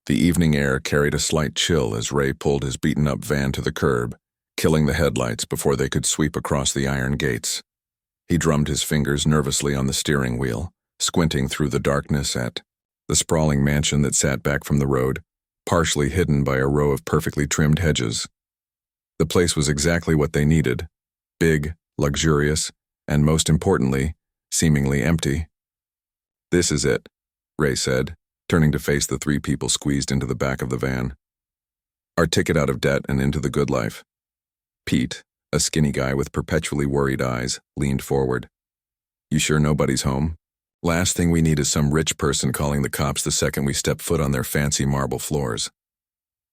The evening air carried a slight chill as Ray pulled his beaten-up van to the curb, killing the headlights before they could sweep across the iron gates. He drummed his fingers nervously on the steering wheel, squinting through the darkness at the sprawling mansion that sat back from the road, partially hidden by a row of perfectly trimmed hedges. The place was exactly what they needed: big, luxurious, and most importantly, seemingly empty. "This is it," Ray said, turning to face the three people squeezed into the back of the van. "Our ticket out of debt and into the good life." Pete, a skinny guy with perpetually worried eyes, leaned forward. "You sure nobody's home? Last thing we need is some rich person calling the cops the second we step foot on their fancy marble floors."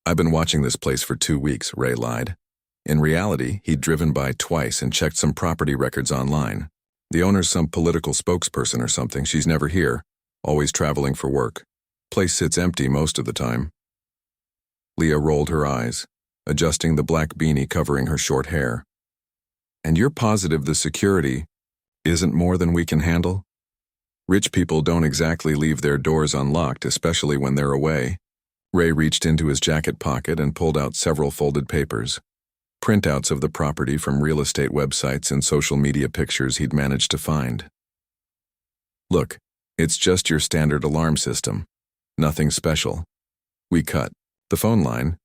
"I've been watching this place for 2 weeks," Ray lied. In reality, he'd driven by twice and checked some property records online. The owner's some political spokesperson or something. She's never here, always traveling for work. Place sits empty most of the time. Leah rolled her eyes, adjusting the black beanie covering her short hair. "And you're positive the security isn't more than we can handle? Rich people don't exactly leave their doors unlocked, especially when they're away." Ray reached into his jacket pocket and pulled out several folded papers. Printouts of the property from real estate websites and social media pictures he'd managed to find. "Look, it's just your standard alarm system. Nothing special. We cut the phone line,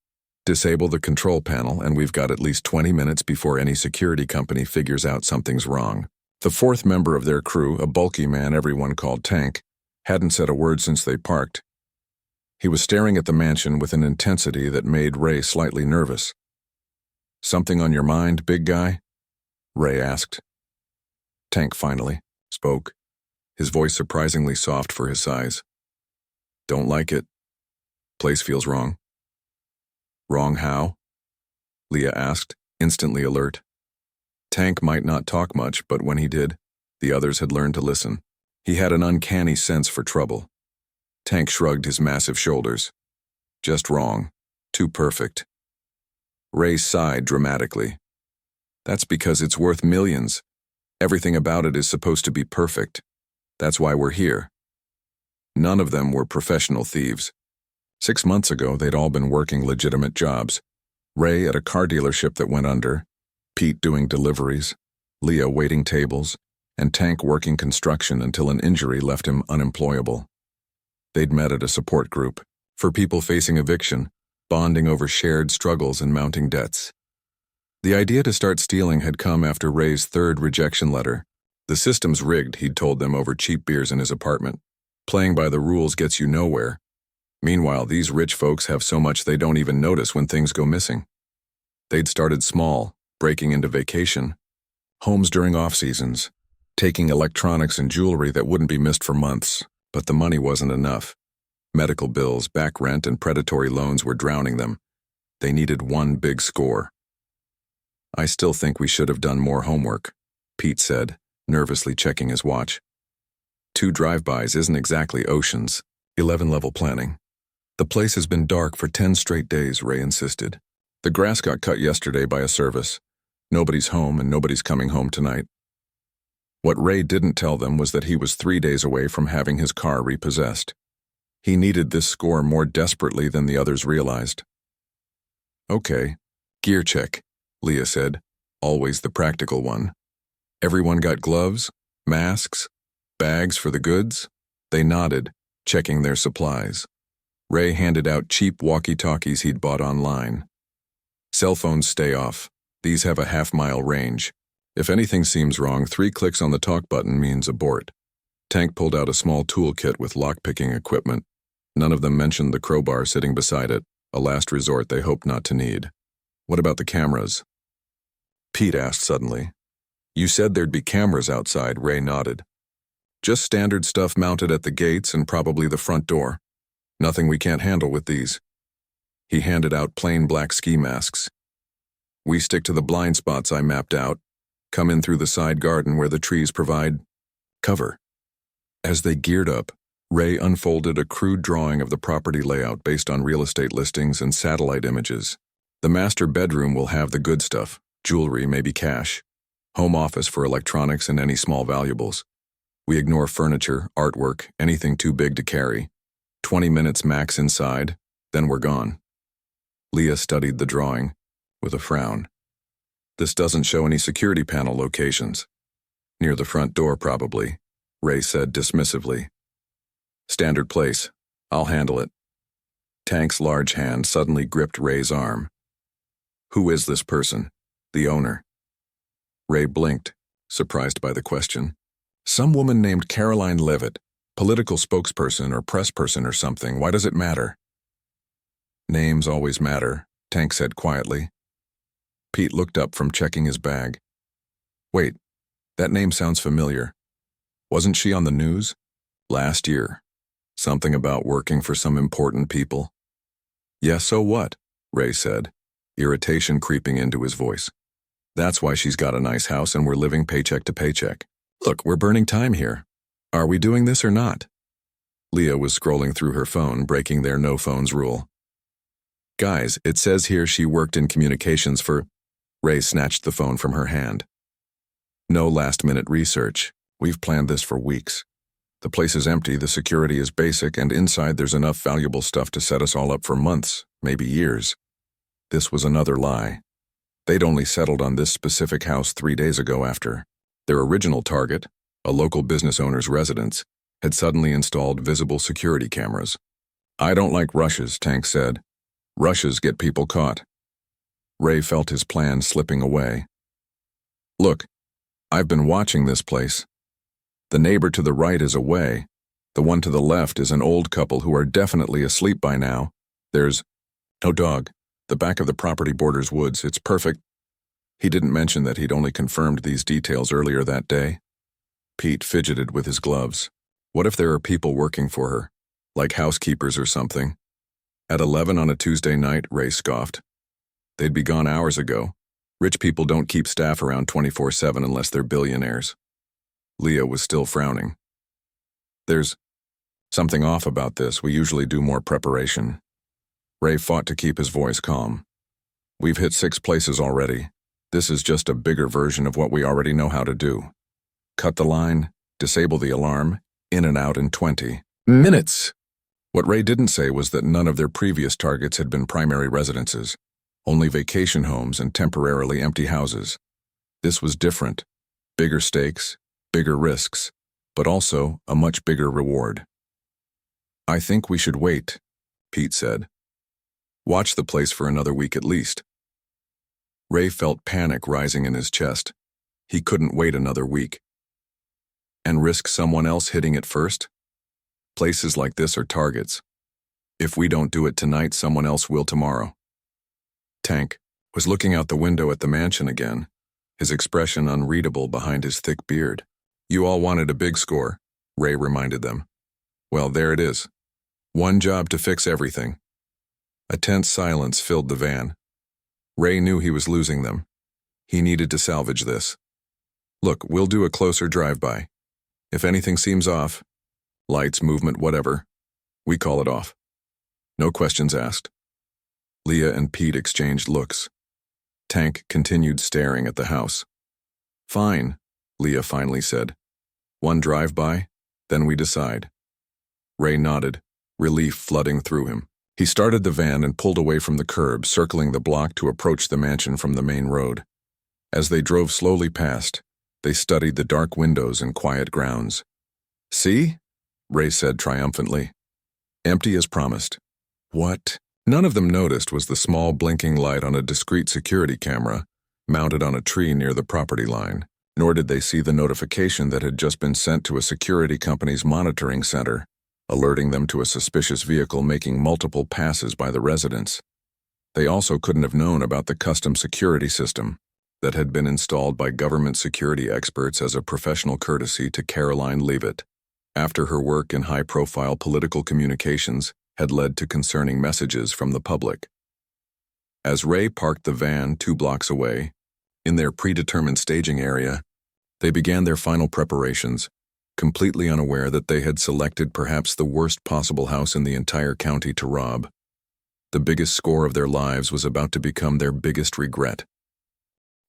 disable the control panel, and we've got at least 20 minutes before any security company figures out something's wrong." The fourth member of their crew, a bulky man everyone called Tank, hadn't said a word since they parked. He was staring at the mansion with an intensity that made Ray slightly nervous. "Something on your mind, big guy?" Ray asked. Tank finally spoke, his voice surprisingly soft for his size. "Don't like it. Place feels wrong." "Wrong how?" Leah asked, instantly alert. Tank might not talk much, but when he did, the others had learned to listen. He had an uncanny sense for trouble. Tank shrugged his massive shoulders. "Just wrong. Too perfect." Ray sighed dramatically. "That's because it's worth millions. Everything about it is supposed to be perfect. That's why we're here." None of them were professional thieves. 6 months ago, they'd all been working legitimate jobs. Ray at a car dealership that went under, Pete doing deliveries, Leah waiting tables, and Tank working construction until an injury left him unemployable. They'd met at a support group for people facing eviction, bonding over shared struggles and mounting debts. The idea to start stealing had come after Ray's third rejection letter. The system's rigged, he'd told them over cheap beers in his apartment. Playing by the rules gets you nowhere. Meanwhile, these rich folks have so much they don't even notice when things go missing. They'd started small, breaking into vacation homes during off-seasons, taking electronics and jewelry that wouldn't be missed for months, but the money wasn't enough. Medical bills, back rent, and predatory loans were drowning them. They needed one big score. "I still think we should have done more homework," Pete said, nervously checking his watch. 2 drive-bys isn't exactly Ocean's 11-level planning. "The place has been dark for 10 straight days," Ray insisted. "The grass got cut yesterday by a service. Nobody's home and nobody's coming home tonight." What Ray didn't tell them was that he was 3 days away from having his car repossessed. He needed this score more desperately than the others realized. "Okay, gear check," Leah said, always the practical one. "Everyone got gloves, masks, bags for the goods?" They nodded, checking their supplies. Ray handed out cheap walkie-talkies he'd bought online. "Cell phones stay off. These have a half-mile range. If anything seems wrong, 3 clicks on the talk button means abort." Tank pulled out a small toolkit with lock-picking equipment. None of them mentioned the crowbar sitting beside it, a last resort they hoped not to need. "What about the cameras?" Pete asked suddenly. "You said there'd be cameras outside," Ray nodded. "Just standard stuff mounted at the gates and probably the front door. Nothing we can't handle with these." He handed out plain black ski masks. "We stick to the blind spots I mapped out. Come in through the side garden where the trees provide cover." As they geared up, Ray unfolded a crude drawing of the property layout based on real estate listings and satellite images. "The master bedroom will have the good stuff, jewelry, maybe cash. Home office for electronics and any small valuables. We ignore furniture, artwork, anything too big to carry. 20 minutes max inside. Then we're gone. Leah studied the drawing, with a frown. This doesn't show any security panel locations. Near the front door, probably, Ray said dismissively. Standard place. I'll handle it. Tank's large hand suddenly gripped Ray's arm. Who is this person? The owner. Ray blinked, surprised by the question. Some woman named Karoline Leavitt, political spokesperson or press person or something. Why does it matter? Names always matter, Tank said quietly. Pete looked up from checking his bag. Wait, that name sounds familiar. Wasn't she on the news? Last year. Something about working for some important people. Yeah, so what? Ray said, irritation creeping into his voice. That's why she's got a nice house and we're living paycheck to paycheck. Look, we're burning time here. Are we doing this or not? Leah was scrolling through her phone, breaking their no phones rule. Guys, it says here she worked in communications for... Ray snatched the phone from her hand. No last-minute research. We've planned this for weeks. The place is empty, the security is basic, and inside there's enough valuable stuff to set us all up for months, maybe years. This was another lie. They'd only settled on this specific house 3 days ago after their original target, a local business owner's residence, had suddenly installed visible security cameras. I don't like rushes, Tank said. Rushes get people caught. Ray felt his plan slipping away. Look, I've been watching this place. The neighbor to the right is away. The one to the left is an old couple who are definitely asleep by now. There's no dog. The back of the property borders woods. It's perfect. He didn't mention that he'd only confirmed these details earlier that day. Pete fidgeted with his gloves. What if there are people working for her, like housekeepers or something? At 11 on a Tuesday night, Ray scoffed. They'd be gone hours ago. Rich people don't keep staff around 24/7 unless they're billionaires. Leah was still frowning. There's something off about this. We usually do more preparation. Ray fought to keep his voice calm. We've hit 6 places already. This is just a bigger version of what we already know how to do. Cut the line, disable the alarm, in and out in 20 minutes. What Ray didn't say was that none of their previous targets had been primary residences, only vacation homes and temporarily empty houses. This was different. Bigger stakes, bigger risks, but also a much bigger reward. I think we should wait, Pete said. Watch the place for another week at least. Ray felt panic rising in his chest. He couldn't wait another week. And risk someone else hitting it first? Places like this are targets. If we don't do it tonight, someone else will tomorrow. Tank was looking out the window at the mansion again, his expression unreadable behind his thick beard. You all wanted a big score, Ray reminded them. Well, there it is. One job to fix everything. A tense silence filled the van. Ray knew he was losing them. He needed to salvage this. Look, we'll do a closer drive-by. If anything seems off, lights, movement, whatever, we call it off. No questions asked. Leah and Pete exchanged looks. Tank continued staring at the house. Fine, Leah finally said. One drive-by, then we decide. Ray nodded, relief flooding through him. He started the van and pulled away from the curb, circling the block to approach the mansion from the main road. As they drove slowly past, they studied the dark windows and quiet grounds. See? Ray said triumphantly. Empty as promised. What? None of them noticed was the small blinking light on a discreet security camera mounted on a tree near the property line, nor did they see the notification that had just been sent to a security company's monitoring center, alerting them to a suspicious vehicle making multiple passes by the residents. They also couldn't have known about the custom security system that had been installed by government security experts as a professional courtesy to Karoline Leavitt, after her work in high-profile political communications had led to concerning messages from the public. As Ray parked the van 2 blocks away, in their predetermined staging area, they began their final preparations, completely unaware that they had selected perhaps the worst possible house in the entire county to rob. The biggest score of their lives was about to become their biggest regret.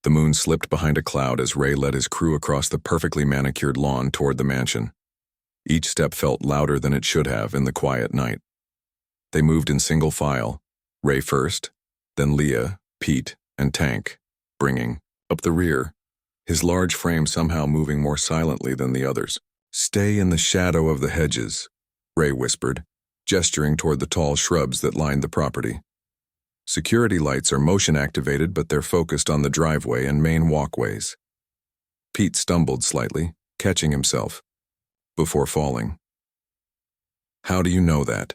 The moon slipped behind a cloud as Ray led his crew across the perfectly manicured lawn toward the mansion. Each step felt louder than it should have in the quiet night. They moved in single file, Ray first, then Leah, Pete, and Tank, bringing up the rear, his large frame somehow moving more silently than the others. "Stay in the shadow of the hedges," Ray whispered, gesturing toward the tall shrubs that lined the property. Security lights are motion-activated, but they're focused on the driveway and main walkways. Pete stumbled slightly, catching himself, before falling. "How do you know that?"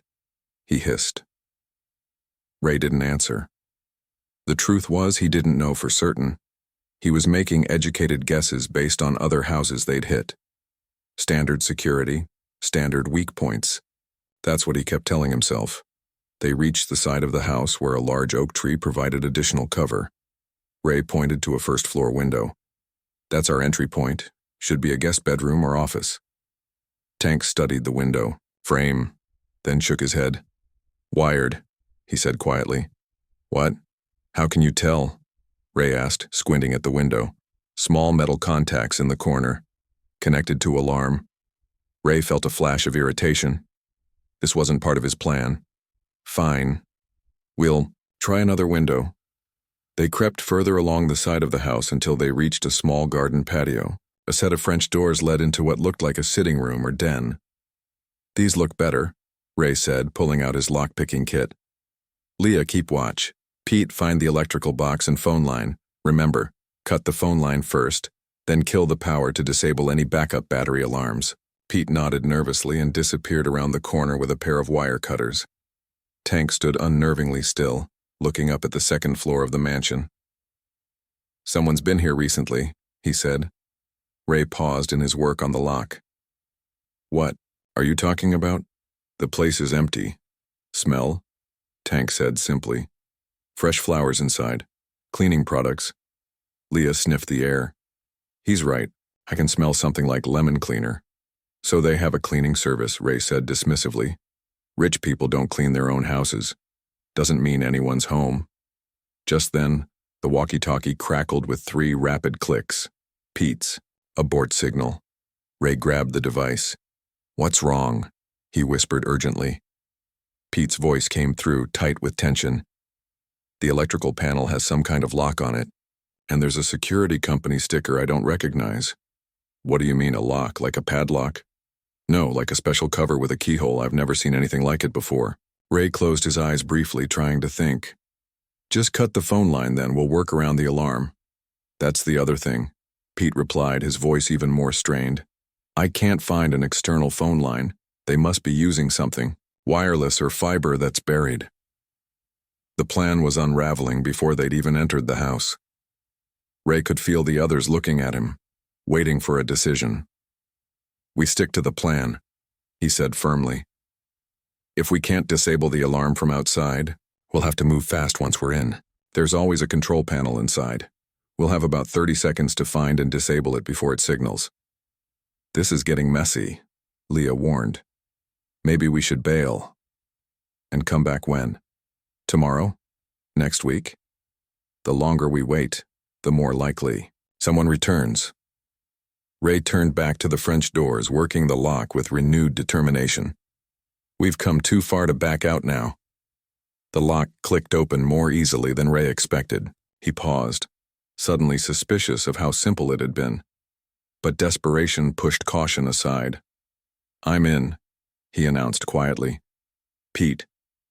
he hissed. Ray didn't answer. The truth was he didn't know for certain. He was making educated guesses based on other houses they'd hit. Standard security, standard weak points. That's what he kept telling himself. They reached the side of the house where a large oak tree provided additional cover. Ray pointed to a first-floor window. "That's our entry point. Should be a guest bedroom or office." Tank studied the window, frame, then shook his head. "Wired," he said quietly. "What? How can you tell?" Ray asked, squinting at the window. Small metal contacts in the corner, connected to alarm. Ray felt a flash of irritation. This wasn't part of his plan. "Fine. We'll try another window." They crept further along the side of the house until they reached a small garden patio. A set of French doors led into what looked like a sitting room or den. "These look better," Ray said, pulling out his lock-picking kit. "Leah, keep watch. Pete, find the electrical box and phone line. Remember, cut the phone line first, then kill the power to disable any backup battery alarms." Pete nodded nervously and disappeared around the corner with a pair of wire cutters. Tank stood unnervingly still, looking up at the second floor of the mansion. "Someone's been here recently," he said. Ray paused in his work on the lock. "What are you talking about?" "The place is empty." "Smell?" Tank said simply. "Fresh flowers inside. Cleaning products." Leah sniffed the air. "He's right. I can smell something like lemon cleaner." "So they have a cleaning service," Ray said dismissively. "Rich people don't clean their own houses. Doesn't mean anyone's home." Just then, the walkie-talkie crackled with 3 rapid clicks. Pete's. Abort signal. Ray grabbed the device. "What's wrong?" he whispered urgently. Pete's voice came through, tight with tension. "The electrical panel has some kind of lock on it, and there's a security company sticker I don't recognize." "What do you mean, a lock, like a padlock?" "No, like a special cover with a keyhole. I've never seen anything like it before." Ray closed his eyes briefly, trying to think. "Just cut the phone line then, we'll work around the alarm." "That's the other thing," Pete replied, his voice even more strained. "I can't find an external phone line. They must be using something, wireless or fiber, that's buried." The plan was unraveling before they'd even entered the house. Ray could feel the others looking at him, waiting for a decision. "We stick to the plan," he said firmly. "If we can't disable the alarm from outside, we'll have to move fast once we're in. There's always a control panel inside. We'll have about 30 seconds to find and disable it before it signals." "This is getting messy," Leah warned. "Maybe we should bail." "And come back when? Tomorrow? Next week?" "The longer we wait, the more likely someone returns." Ray turned back to the French doors, working the lock with renewed determination. "We've come too far to back out now." The lock clicked open more easily than Ray expected. He paused, suddenly suspicious of how simple it had been. But desperation pushed caution aside. "I'm in," he announced quietly. "Pete,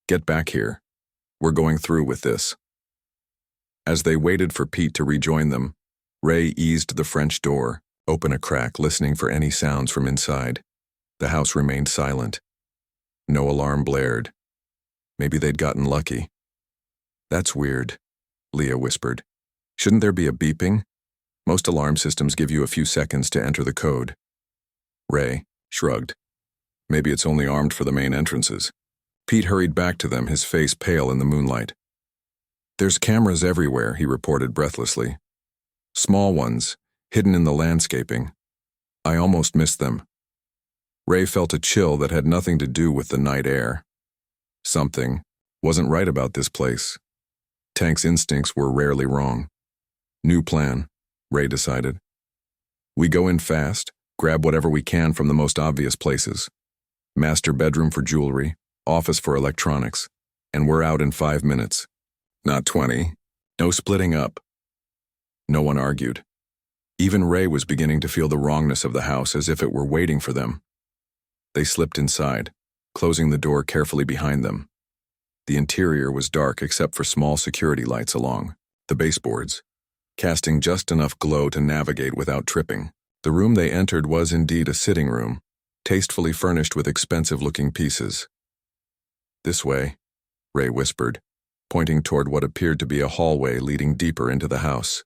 get back here. We're going through with this." As they waited for Pete to rejoin them, Ray eased the French door, open a crack, listening for any sounds from inside. The house remained silent. No alarm blared. Maybe they'd gotten lucky. "That's weird," Leah whispered. "Shouldn't there be a beeping? Most alarm systems give you a few seconds to enter the code." Ray shrugged. "Maybe it's only armed for the main entrances." Pete hurried back to them, his face pale in the moonlight. "There's cameras everywhere," he reported breathlessly. "Small ones, hidden in the landscaping. I almost missed them." Ray felt a chill that had nothing to do with the night air. Something wasn't right about this place. Tank's instincts were rarely wrong. "New plan," Ray decided. "We go in fast, grab whatever we can from the most obvious places. Master bedroom for jewelry, Office for electronics. And we're out in 5 minutes. Not 20. No splitting up. No one argued. Even Ray was beginning to feel the wrongness of the house as if it were waiting for them. They slipped inside, closing the door carefully behind them. The interior was dark except for small security lights along the baseboards, casting just enough glow to navigate without tripping. The room they entered was indeed a sitting room, tastefully furnished with expensive-looking pieces. "This way," Ray whispered, pointing toward what appeared to be a hallway leading deeper into the house.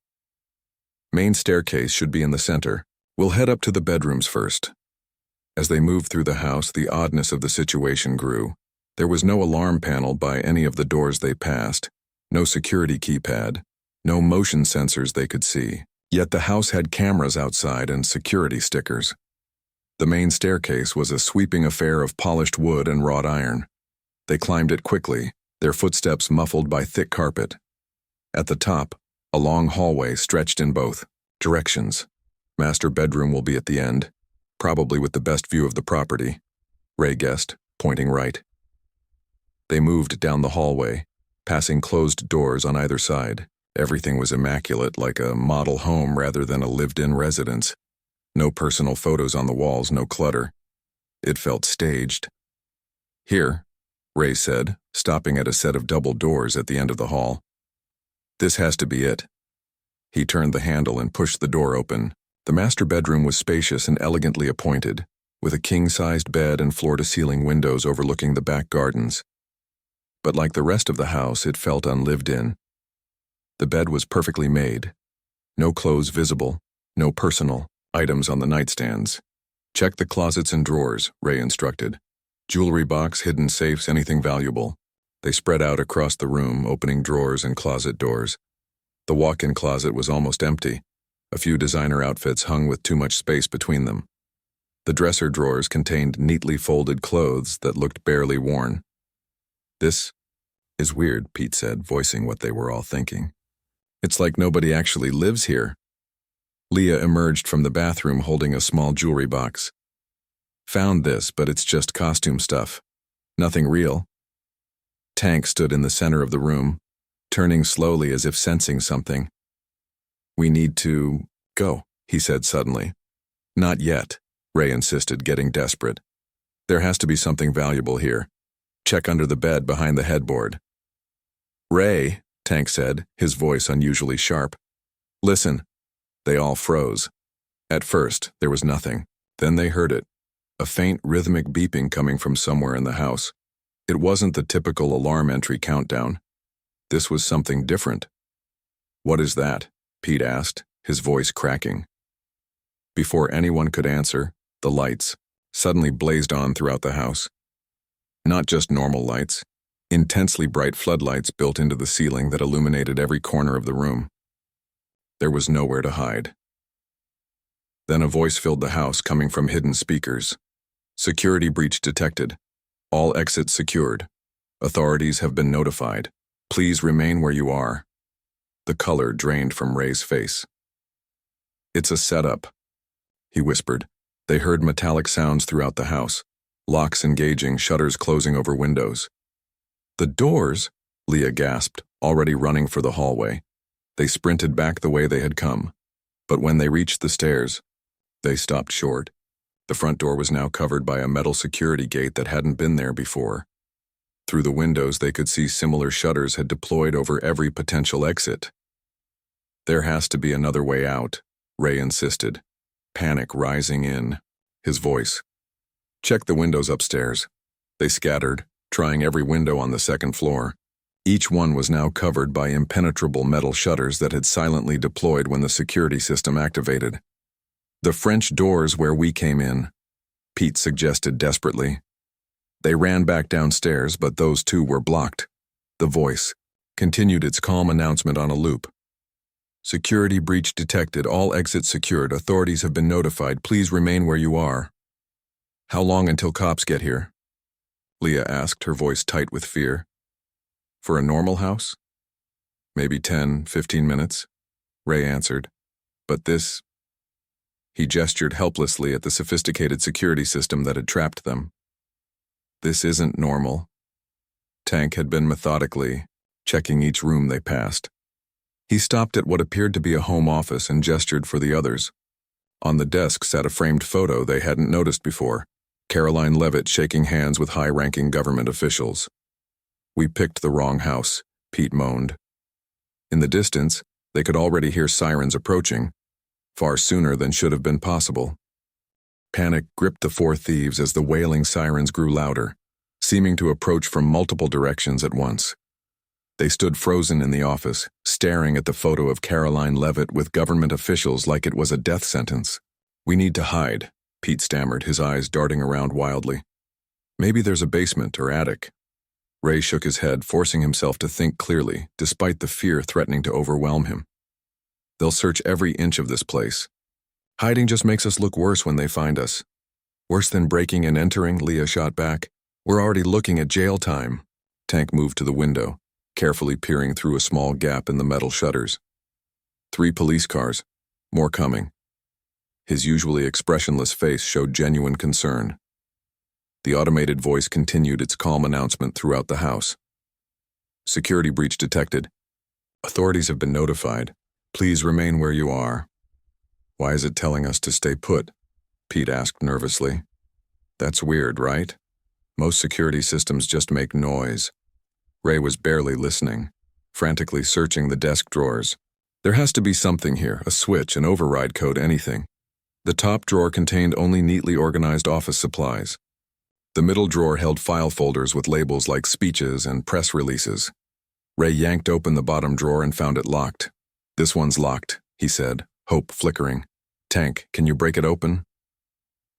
"Main staircase should be in the center. We'll head up to the bedrooms first." As they moved through the house, the oddness of the situation grew. There was no alarm panel by any of the doors they passed, no security keypad, no motion sensors they could see. Yet the house had cameras outside and security stickers. The main staircase was a sweeping affair of polished wood and wrought iron. They climbed it quickly, their footsteps muffled by thick carpet. At the top, a long hallway stretched in both directions. Master bedroom will be at the end, probably with the best view of the property, Ray guessed, pointing right. They moved down the hallway, passing closed doors on either side. Everything was immaculate, like a model home rather than a lived-in residence. No personal photos on the walls, no clutter. It felt staged. "Here," Ray said, stopping at a set of double doors at the end of the hall. "This has to be it." He turned the handle and pushed the door open. The master bedroom was spacious and elegantly appointed, with a king-sized bed and floor-to-ceiling windows overlooking the back gardens. But like the rest of the house, it felt unlived in. The bed was perfectly made. No clothes visible, no personal items on the nightstands. "Check the closets and drawers," Ray instructed. "Jewelry box, hidden safes, anything valuable." They spread out across the room, opening drawers and closet doors. The walk-in closet was almost empty. A few designer outfits hung with too much space between them. The dresser drawers contained neatly folded clothes that looked barely worn. "This is weird," Pete said, voicing what they were all thinking. "It's like nobody actually lives here." Leah emerged from the bathroom holding a small jewelry box. "Found this, but it's just costume stuff. Nothing real." Tank stood in the center of the room, turning slowly as if sensing something. "We need to go," he said suddenly. "Not yet," Ray insisted, getting desperate. "There has to be something valuable here. Check under the bed behind the headboard." "Ray," Tank said, his voice unusually sharp. "Listen." They all froze. At first, there was nothing. Then they heard it. A faint rhythmic beeping coming from somewhere in the house. It wasn't the typical alarm entry countdown. This was something different. "What is that?" Pete asked, his voice cracking. Before anyone could answer, the lights suddenly blazed on throughout the house. Not just normal lights, intensely bright floodlights built into the ceiling that illuminated every corner of the room. There was nowhere to hide. Then a voice filled the house coming from hidden speakers. "Security breach detected. All exits secured. Authorities have been notified. Please remain where you are." The color drained from Ray's face. "It's a setup," he whispered. They heard metallic sounds throughout the house, locks engaging, shutters closing over windows. "The doors," Leah gasped, already running for the hallway. They sprinted back the way they had come. But when they reached the stairs, they stopped short. The front door was now covered by a metal security gate that hadn't been there before. Through the windows, they could see similar shutters had deployed over every potential exit. "There has to be another way out," Ray insisted, panic rising in his voice. "Check the windows upstairs." They scattered, trying every window on the second floor. Each one was now covered by impenetrable metal shutters that had silently deployed when the security system activated. "The French doors where we came in," Pete suggested desperately. They ran back downstairs, but those too were blocked. The voice continued its calm announcement on a loop. "Security breach detected. All exits secured. Authorities have been notified. Please remain where you are." "How long until cops get here?" Leah asked, her voice tight with fear. "For a normal house? Maybe 10, 15 minutes, Ray answered. "But this—" He gestured helplessly at the sophisticated security system that had trapped them. This isn't normal. Tank had been methodically checking each room they passed. He stopped at what appeared to be a home office and gestured for the others. On the desk sat a framed photo they hadn't noticed before, Karoline Leavitt shaking hands with high-ranking government officials. "We picked the wrong house," Pete moaned. In the distance, they could already hear sirens approaching, far sooner than should have been possible. Panic gripped the four thieves as the wailing sirens grew louder, seeming to approach from multiple directions at once. They stood frozen in the office, staring at the photo of Karoline Leavitt with government officials like it was a death sentence. "We need to hide," Pete stammered, his eyes darting around wildly. "Maybe there's a basement or attic." Ray shook his head, forcing himself to think clearly, despite the fear threatening to overwhelm him. "They'll search every inch of this place. Hiding just makes us look worse when they find us." "Worse than breaking and entering," Leah shot back. "We're already looking at jail time." Tank moved to the window, carefully peering through a small gap in the metal shutters. 3 police cars. More coming. His usually expressionless face showed genuine concern. The automated voice continued its calm announcement throughout the house. "Security breach detected. Authorities have been notified. Please remain where you are." "Why is it telling us to stay put?" Pete asked nervously. "That's weird, right? Most security systems just make noise." Ray was barely listening, frantically searching the desk drawers. There has to be something here, a switch, an override code, anything. The top drawer contained only neatly organized office supplies. The middle drawer held file folders with labels like speeches and press releases. Ray yanked open the bottom drawer and found it locked. "This one's locked," he said, hope flickering. "Tank, can you break it open?"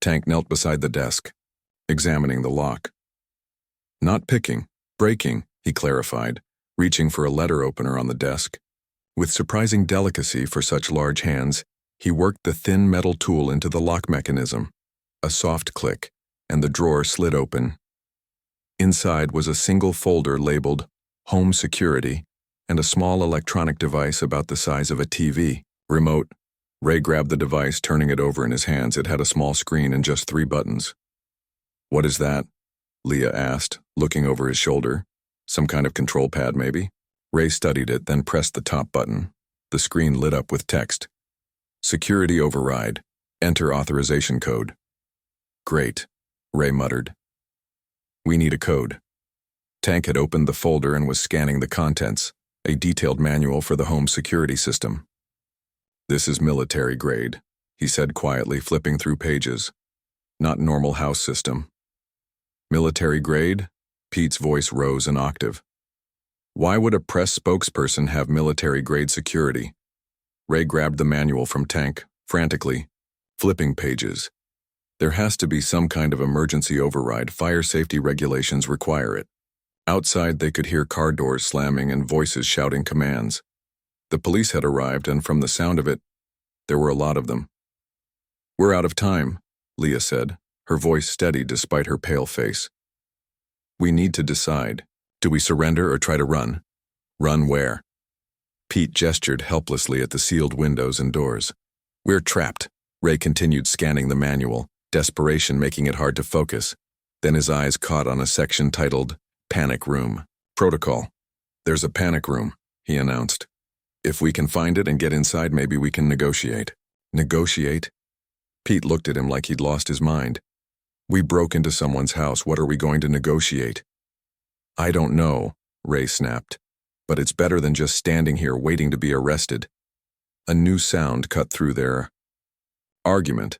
Tank knelt beside the desk, examining the lock. "Not picking, breaking," he clarified, reaching for a letter opener on the desk. With surprising delicacy for such large hands, he worked the thin metal tool into the lock mechanism. A soft click, and the drawer slid open. Inside was a single folder labeled Home Security and a small electronic device about the size of a TV. Remote. Ray grabbed the device, turning it over in his hands. It had a small screen and just 3 buttons. "What is that?" Leah asked, looking over his shoulder. "Some kind of control pad, maybe?" Ray studied it, then pressed the top button. The screen lit up with text. "Security override. Enter authorization code." "Great," Ray muttered. "We need a code." Tank had opened the folder and was scanning the contents, a detailed manual for the home security system. "This is military grade," he said quietly, flipping through pages. "Not normal house system." "Military grade?" Pete's voice rose an octave. "Why would a press spokesperson have military-grade security?" Ray grabbed the manual from Tank, frantically, flipping pages. "There has to be some kind of emergency override. Fire safety regulations require it." Outside, they could hear car doors slamming and voices shouting commands. The police had arrived, and from the sound of it, there were a lot of them. "We're out of time," Leah said, her voice steady despite her pale face. "We need to decide. Do we surrender or try to run?" "Run where?" Pete gestured helplessly at the sealed windows and doors. "We're trapped." Ray continued scanning the manual, desperation making it hard to focus. Then his eyes caught on a section titled Panic Room. "Protocol. There's a panic room," he announced. "If we can find it and get inside, maybe we can negotiate." "Negotiate?" Pete looked at him like he'd lost his mind. "We broke into someone's house. What are we going to negotiate?" "I don't know," Ray snapped. "But it's better than just standing here waiting to be arrested." A new sound cut through their argument.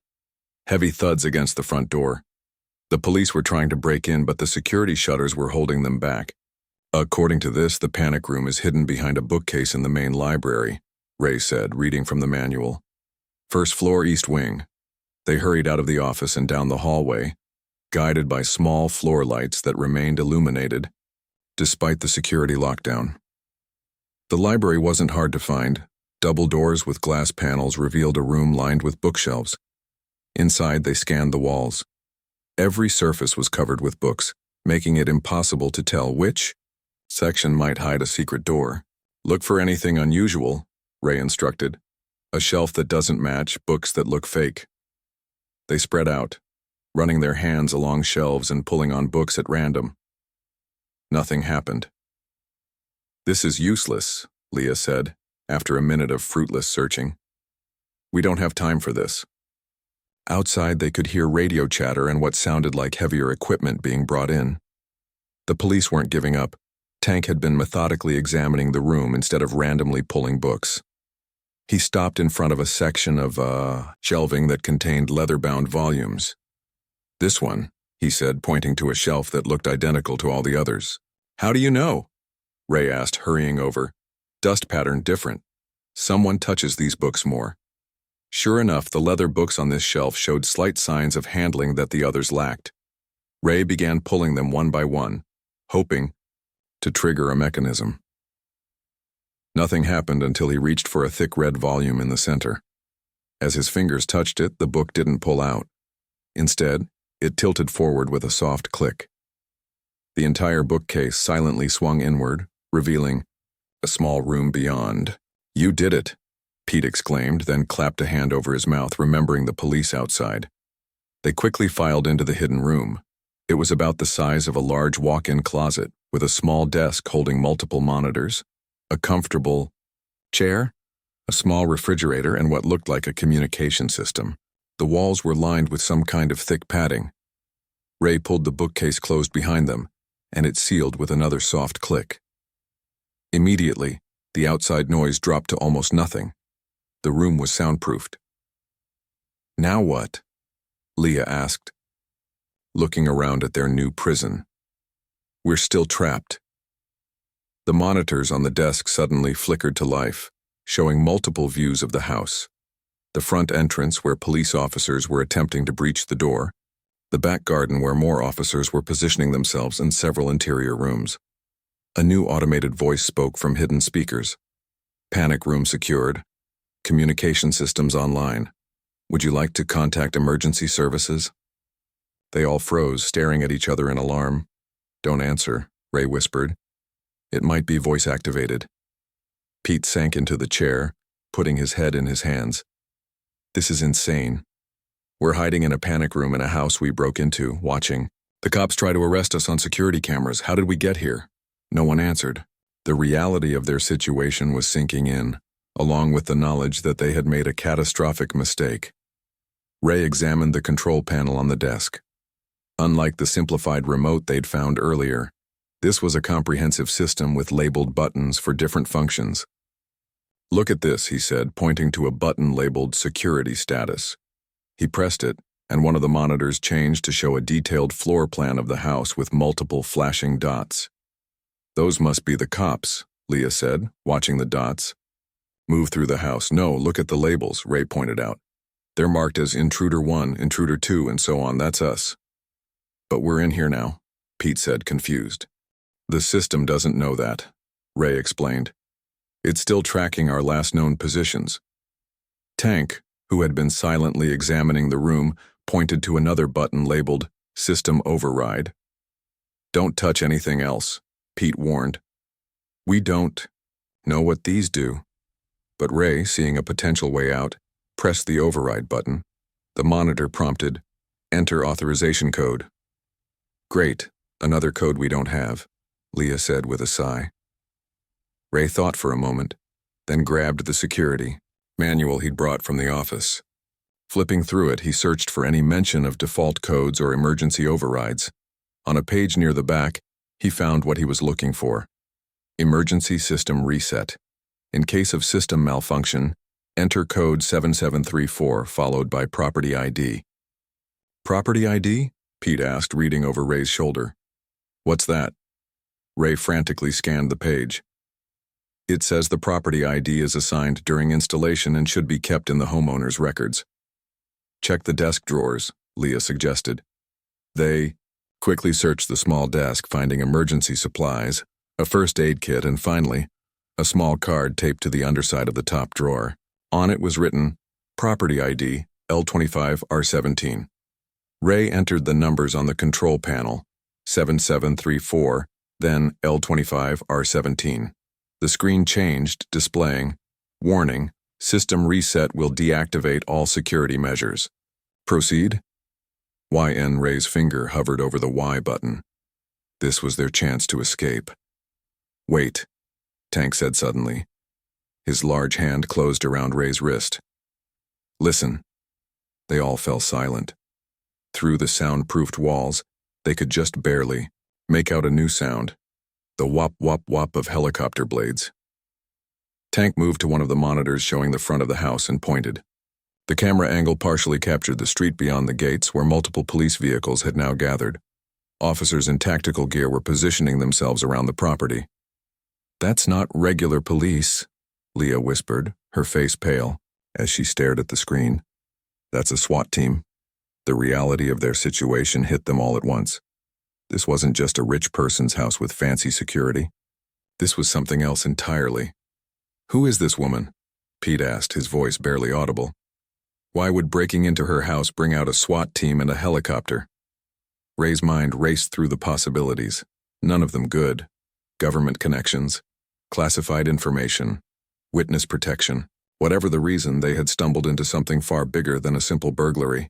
Heavy thuds against the front door. The police were trying to break in, but the security shutters were holding them back. "According to this, the panic room is hidden behind a bookcase in the main library," Ray said, reading from the manual. "First floor, east wing." They hurried out of the office and down the hallway, guided by small floor lights that remained illuminated, despite the security lockdown. The library wasn't hard to find. Double doors with glass panels revealed a room lined with bookshelves. Inside, they scanned the walls. Every surface was covered with books, making it impossible to tell which section might hide a secret door. "Look for anything unusual," Ray instructed. "A shelf that doesn't match, books that look fake." They spread out. running their hands along shelves and pulling on books at random. Nothing happened. "This is useless," Leah said, after a minute of fruitless searching. "We don't have time for this." Outside, they could hear radio chatter and what sounded like heavier equipment being brought in. The police weren't giving up. Tank had been methodically examining the room instead of randomly pulling books. He stopped in front of a section of shelving that contained leather-bound volumes. "This one," he said, pointing to a shelf that looked identical to all the others. "How do you know?" Ray asked, hurrying over. "Dust pattern different. Someone touches these books more." Sure enough, the leather books on this shelf showed slight signs of handling that the others lacked. Ray began pulling them one by one, hoping to trigger a mechanism. Nothing happened until he reached for a thick red volume in the center. As his fingers touched it, the book didn't pull out. Instead, it tilted forward with a soft click. The entire bookcase silently swung inward, revealing a small room beyond. "You did it," Pete exclaimed, then clapped a hand over his mouth, remembering the police outside. They quickly filed into the hidden room. It was about the size of a large walk-in closet, with a small desk holding multiple monitors, a comfortable chair, a small refrigerator, and what looked like a communication system. The walls were lined with some kind of thick padding. Ray pulled the bookcase closed behind them, and it sealed with another soft click. Immediately, the outside noise dropped to almost nothing. The room was soundproofed. "Now what?" Leah asked, looking around at their new prison. "We're still trapped." The monitors on the desk suddenly flickered to life, showing multiple views of the house. The front entrance where police officers were attempting to breach the door, the back garden where more officers were positioning themselves, in several interior rooms. A new automated voice spoke from hidden speakers. "Panic room secured. Communication systems online. Would you like to contact emergency services?" They all froze, staring at each other in alarm. "Don't answer," Ray whispered. "It might be voice-activated." Pete sank into the chair, putting his head in his hands. "This is insane. We're hiding in a panic room in a house we broke into, watching. The cops try to arrest us on security cameras. How did we get here?" No one answered. The reality of their situation was sinking in, along with the knowledge that they had made a catastrophic mistake. Ray examined the control panel on the desk. Unlike the simplified remote they'd found earlier, this was a comprehensive system with labeled buttons for different functions. "Look at this," he said, pointing to a button labeled Security Status. He pressed it, and one of the monitors changed to show a detailed floor plan of the house with multiple flashing dots. "Those must be the cops," Leah said, watching the dots. "Move through the house." "No, look at the labels," Ray pointed out. "They're marked as Intruder 1, Intruder 2, and so on. That's us." "But we're in here now," Pete said, confused. "The system doesn't know that," Ray explained. "It's still tracking our last known positions." Tank, who had been silently examining the room, pointed to another button labeled System Override. "Don't touch anything else," Pete warned. "We don't know what these do." But Ray, seeing a potential way out, pressed the override button. The monitor prompted, "Enter authorization code." "Great, another code we don't have," Leah said with a sigh. Ray thought for a moment, then grabbed the security manual he'd brought from the office. Flipping through it, he searched for any mention of default codes or emergency overrides. On a page near the back, he found what he was looking for. Emergency System Reset. In case of system malfunction, enter code 7734 followed by property ID. "Property ID?" Pete asked, reading over Ray's shoulder. "What's that?" Ray frantically scanned the page. "It says the property ID is assigned during installation and should be kept in the homeowner's records." "Check the desk drawers," Leah suggested. They quickly searched the small desk, finding emergency supplies, a first aid kit, and finally, a small card taped to the underside of the top drawer. On it was written, "Property ID, L25R17. Ray entered the numbers on the control panel, 7734, then L25R17. The screen changed, displaying, "Warning, system reset will deactivate all security measures. Proceed?" YN Ray's finger hovered over the Y button. This was their chance to escape. Wait, Tank said suddenly. His large hand closed around Ray's wrist. Listen. They all fell silent. Through the soundproofed walls, they could just barely make out a new sound, the whop whop whop of helicopter blades. Tank moved to one of the monitors showing the front of the house and pointed. The camera angle partially captured the street beyond the gates where multiple police vehicles had now gathered. Officers in tactical gear were positioning themselves around the property. That's not regular police, Leah whispered, her face pale, as she stared at the screen. That's a SWAT team. The reality of their situation hit them all at once. This wasn't just a rich person's house with fancy security. This was something else entirely. Who is this woman? Pete asked, his voice barely audible. Why would breaking into her house bring out a SWAT team and a helicopter? Ray's mind raced through the possibilities, none of them good. Government connections, classified information, witness protection. Whatever the reason, they had stumbled into something far bigger than a simple burglary.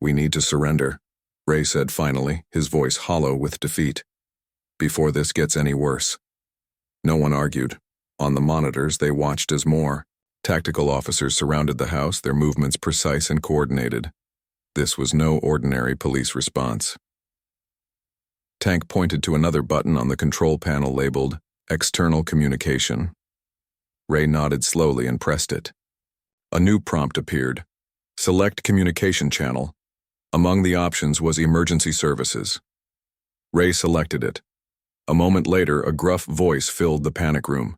We need to surrender, Ray said finally, his voice hollow with defeat. Before this gets any worse. No one argued. On the monitors, they watched as more tactical officers surrounded the house, their movements precise and coordinated. This was no ordinary police response. Tank pointed to another button on the control panel labeled External Communication. Ray nodded slowly and pressed it. A new prompt appeared. Select Communication Channel. Among the options was Emergency Services. Ray selected it. A moment later, a gruff voice filled the panic room.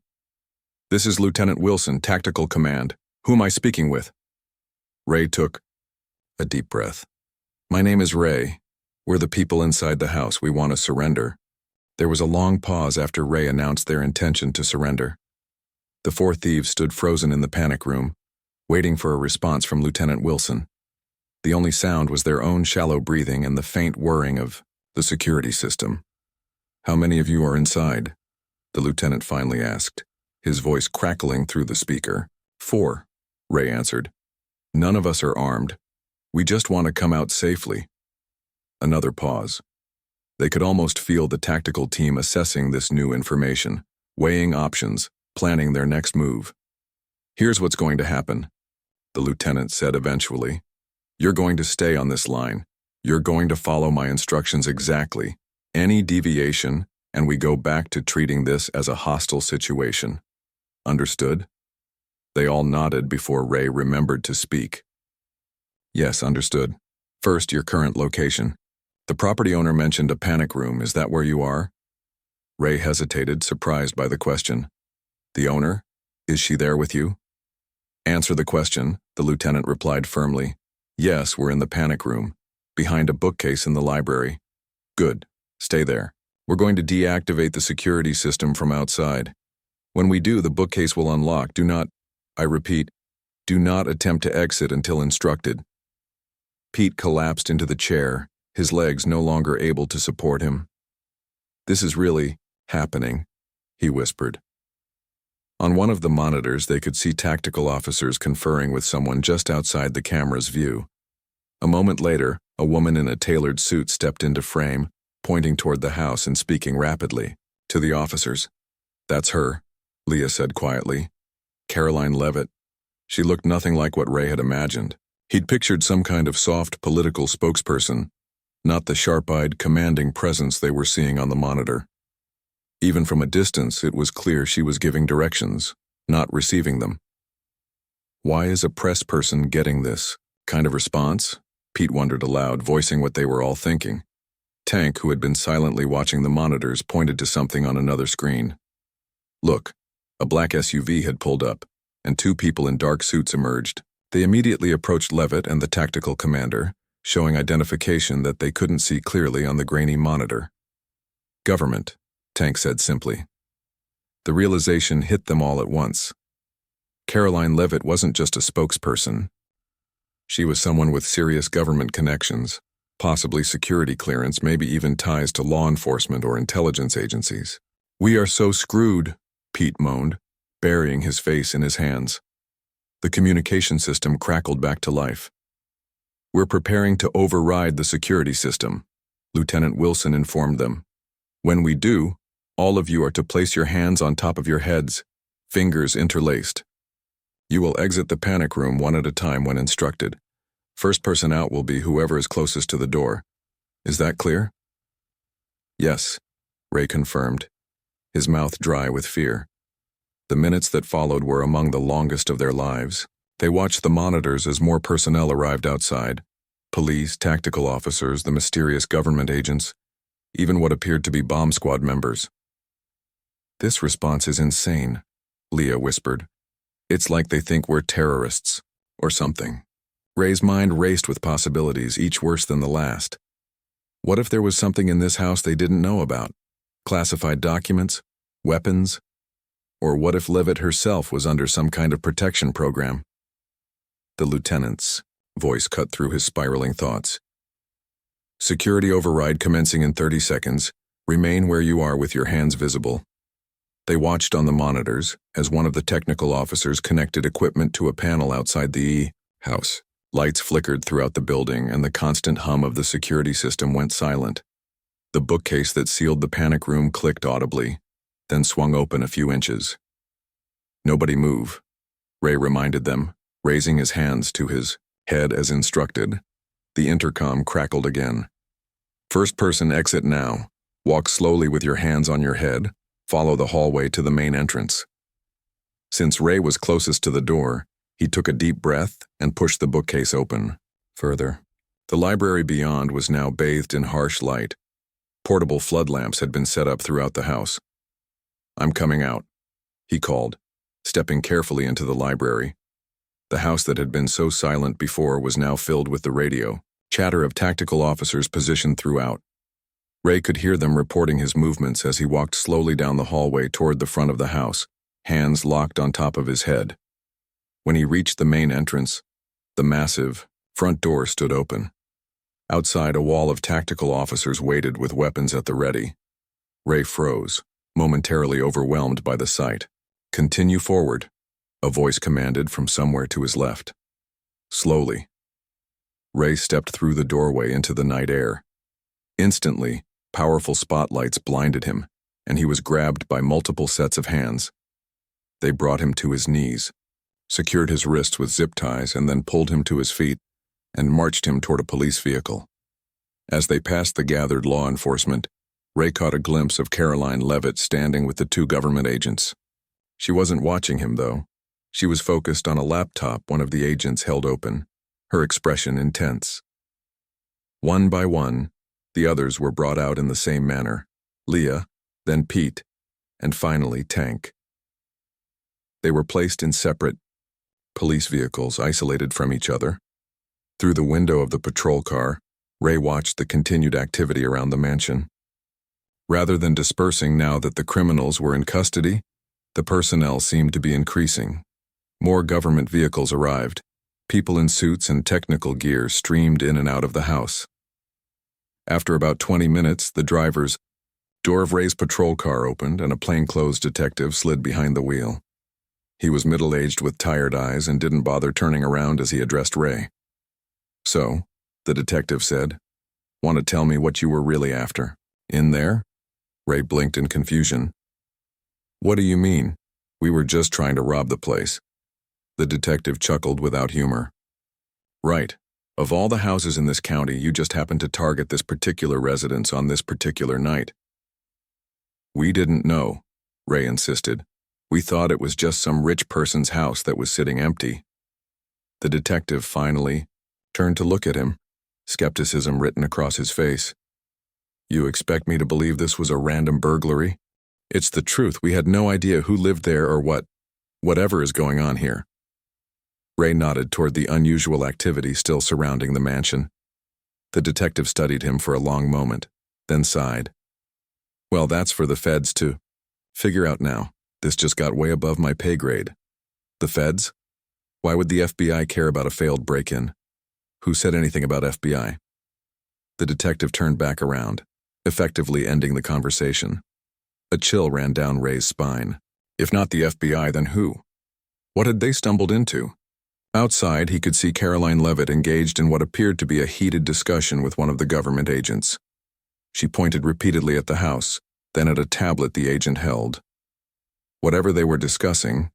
This is Lieutenant Wilson, Tactical Command. Who am I speaking with? Ray took a deep breath. My name is Ray. We're the people inside the house. We want to surrender. There was a long pause after Ray announced their intention to surrender. The four thieves stood frozen in the panic room, waiting for a response from Lieutenant Wilson. The only sound was their own shallow breathing and the faint whirring of the security system. How many of you are inside? The lieutenant finally asked, his voice crackling through the speaker. 4, Ray answered. None of us are armed. We just want to come out safely. Another pause. They could almost feel the tactical team assessing this new information, weighing options, planning their next move. Here's what's going to happen, the lieutenant said eventually. You're going to stay on this line. You're going to follow my instructions exactly. Any deviation, and we go back to treating this as a hostile situation. Understood? They all nodded before Ray remembered to speak. Yes, understood. First, your current location. The property owner mentioned a panic room. Is that where you are? Ray hesitated, surprised by the question. The owner? Is she there with you? Answer the question, the lieutenant replied firmly. Yes, we're in the panic room, behind a bookcase in the library. Good. Stay there. We're going to deactivate the security system from outside. When we do, the bookcase will unlock. Do not, I repeat, do not attempt to exit until instructed. Pete collapsed into the chair, his legs no longer able to support him. This is really happening, he whispered. On one of the monitors, they could see tactical officers conferring with someone just outside the camera's view. A moment later, a woman in a tailored suit stepped into frame, pointing toward the house and speaking rapidly to the officers. That's her, Leah said quietly. Karoline Leavitt. She looked nothing like what Ray had imagined. He'd pictured some kind of soft political spokesperson, not the sharp-eyed, commanding presence they were seeing on the monitor. Even from a distance, it was clear she was giving directions, not receiving them. Why is a press person getting this kind of response? Pete wondered aloud, voicing what they were all thinking. Tank, who had been silently watching the monitors, pointed to something on another screen. Look, a black SUV had pulled up, and 2 people in dark suits emerged. They immediately approached Leavitt and the tactical commander, showing identification that they couldn't see clearly on the grainy monitor. Government, Tank said simply. The realization hit them all at once. Karoline Leavitt wasn't just a spokesperson. She was someone with serious government connections, possibly security clearance, maybe even ties to law enforcement or intelligence agencies. We are so screwed, Pete moaned, burying his face in his hands. The communication system crackled back to life. "We're preparing to override the security system," Lieutenant Wilson informed them. "When we do, all of you are to place your hands on top of your heads, fingers interlaced. You will exit the panic room one at a time when instructed. First person out will be whoever is closest to the door. Is that clear?" "Yes," Ray confirmed, his mouth dry with fear. The minutes that followed were among the longest of their lives. They watched the monitors as more personnel arrived outside. Police, tactical officers, the mysterious government agents, even what appeared to be bomb squad members. "This response is insane," Leah whispered. "It's like they think we're terrorists, or something." Ray's mind raced with possibilities, each worse than the last. What if there was something in this house they didn't know about? Classified documents? Weapons? Or what if Leavitt herself was under some kind of protection program? The lieutenant's voice cut through his spiraling thoughts. "Security override commencing in 30 seconds. Remain where you are with your hands visible." They watched on the monitors as one of the technical officers connected equipment to a panel outside the house. Lights flickered throughout the building, and the constant hum of the security system went silent. The bookcase that sealed the panic room clicked audibly, then swung open a few inches. "Nobody move," Ray reminded them, raising his hands to his head as instructed. The intercom crackled again. "First person exit now. Walk slowly with your hands on your head. Follow the hallway to the main entrance." Since Ray was closest to the door, he took a deep breath and pushed the bookcase open. Further, the library beyond was now bathed in harsh light. Portable flood lamps had been set up throughout the house. "I'm coming out," he called, stepping carefully into the library. The house that had been so silent before was now filled with the radio, chatter of tactical officers positioned throughout. Ray could hear them reporting his movements as he walked slowly down the hallway toward the front of the house, hands locked on top of his head. When he reached the main entrance, the massive front door stood open. Outside, a wall of tactical officers waited with weapons at the ready. Ray froze, momentarily overwhelmed by the sight. "Continue forward," a voice commanded from somewhere to his left. Slowly. Ray stepped through the doorway into the night air. Instantly, powerful spotlights blinded him, and he was grabbed by multiple sets of hands. They brought him to his knees, secured his wrists with zip ties, and then pulled him to his feet and marched him toward a police vehicle. As they passed the gathered law enforcement, Ray caught a glimpse of Karoline Leavitt standing with the two government agents. She wasn't watching him, though. She was focused on a laptop one of the agents held open, her expression intense. One by one, the others were brought out in the same manner: Leah, then Pete, and finally Tank. They were placed in separate police vehicles, isolated from each other. Through the window of the patrol car, Ray watched the continued activity around the mansion. Rather than dispersing now that the criminals were in custody, the personnel seemed to be increasing. More government vehicles arrived. People in suits and technical gear streamed in and out of the house. After about 20 minutes, the driver's door of Ray's patrol car opened and a plainclothes detective slid behind the wheel. He was middle-aged with tired eyes and didn't bother turning around as he addressed Ray. "So," the detective said, "want to tell me what you were really after? In there?" Ray blinked in confusion. "What do you mean? We were just trying to rob the place." The detective chuckled without humor. "Right. Of all the houses in this county, you just happened to target this particular residence on this particular night." "We didn't know," Ray insisted. "We thought it was just some rich person's house that was sitting empty." The detective finally turned to look at him, skepticism written across his face. "You expect me to believe this was a random burglary? It's the truth. We had no idea who lived there or whatever is going on here." Ray nodded toward the unusual activity still surrounding the mansion. The detective studied him for a long moment, then sighed. "Well, that's for the feds to figure out now. This just got way above my pay grade." "The feds? Why would the FBI care about a failed break-in? Who said anything about FBI?" The detective turned back around, effectively ending the conversation. A chill ran down Ray's spine. If not the FBI, then who? What had they stumbled into? Outside, he could see Karoline Leavitt engaged in what appeared to be a heated discussion with one of the government agents. She pointed repeatedly at the house, then at a tablet the agent held. Whatever they were discussing,